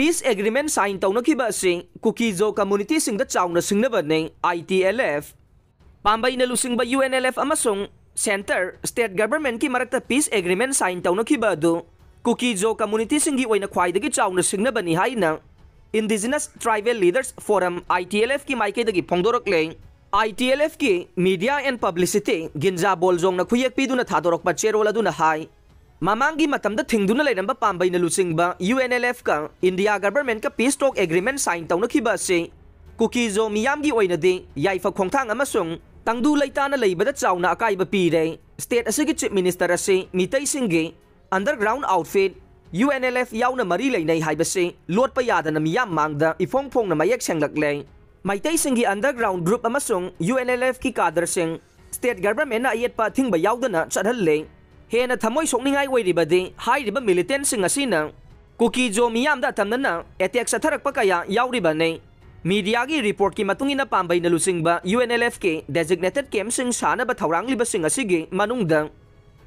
Peace Agreement sign Tounakhiba sing Kuki zo community Singda Chaona Singnabani ITLF Pambay na lusingba UNLF amasung Center State Government ki marakta Peace Agreement sign Tounakhiba do Kuki zo community singi way na khwaidagi Chaona Singnabani hai na Indigenous Tribal Leaders Forum ITLF ki maikay dagi phongdorok leng ITLF ki Media and Publicity ginza bolzong na khuyak pidu na thadorok pa cherola du na hai Mamangi matamda thingduna lairamba pambay na lusingba UNLF ka India government ka peace talk agreement sign Tounakhiba se Kuki zo miyamgi oina de yaifa khongthang amasung tangdu laitana leibada Chaona akaiba pire state asigi chief minister ase mitai singge underground outfit UNLF yauna mari leinai haibase lotpa yadana miyam mangda ifongphong na mayak senglakle maitai singi underground group amasung UNLF ki kader sing state government na ayetpa thingba yaudana chadhalle Hena thamoy sokningai oiribadi hairiba militant sing asina Kuki jo miyamda tamnana attack sa tharakpa kaya yauribane media gi report ki matungina pambay na lusingba UNLF ke designated camp sing sana ba thawrang liba sing asigi manungda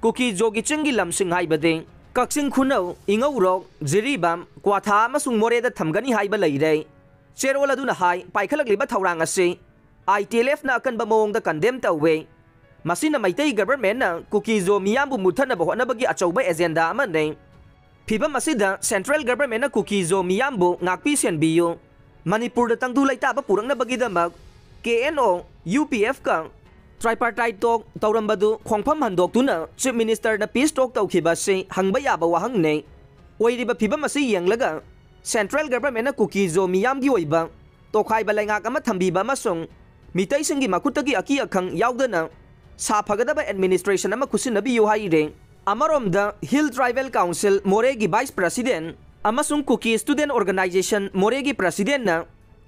Kuki jo gi chingi lam sing haibade kaksing khunau ingaurok jiribam kwatha amasung moreda thamgani haiba leire cherola duna hai paikhalak liba thawrang ase ITLF na akan ba mawong da condemn tawwe Masina maitai government na Kuki zo miyambu muthana ba honabagi achauba agenda amane Phiba masida central government na Kuki zo miyambu ngakpi senbiyo Manipur da tangdu laita ba purang na bagidamag KNO UPF ka tripartite talk tawrambadu khongpham handok tuna chief minister na peace talk tawkhiba se hangba yaba wahang ne oiriba phiba masi yanglaga central government na Kuki zo miyamgi oiba tokhai ba laingak ama thambiba masung mitai singi makutagi aki akhang yaudana Sa pagadaba administration ama kusinabi yu haire Amaromda Hill Tribal Council Moregi Vice President amasung Kuki Student Organization Moregi President na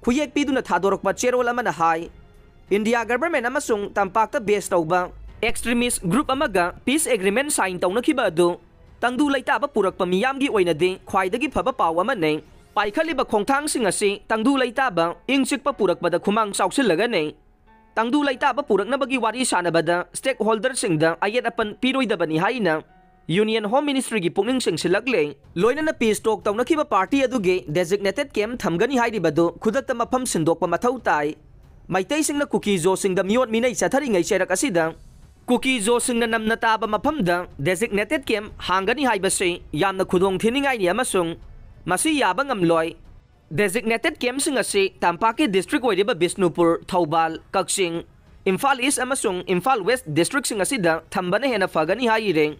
khuyek pidu na thadorok pa cherol ama na hai India government amasung tampakta base tawba extremist group amaga peace agreement sign Tounakhiba do tangdu laita ba purak pa miyamgi oina de khwaidagi phaba paw ama ne paikhaliba khongthang sing ase tangdu laita ba ingchik pa purak ba da khumang chawsilaga ne Tangdu laita ba purak na bagi wari sanabada stakeholder singda ayat apan piroy da bani haina Union Home Ministry gi pungning sing silagle loina na peace talk Tounakhiba party aduge designated camp thamgani hairi bado khudakta mafam sindok pa mathau tai maitai sing na Kuki zo sing da miot minai chathari ngai cherak asida Kuki zo sing na namna ta ba mafam da designated camp hangani haiba se yamna khudong thiningai ni amasung masi yaba ngamloi Designated camp sing ase Tampake district oiriba Bisnupur, Thoubal, Kaksing, Imphal East amasung Imphal West district sing asida thambana hena fagani haireng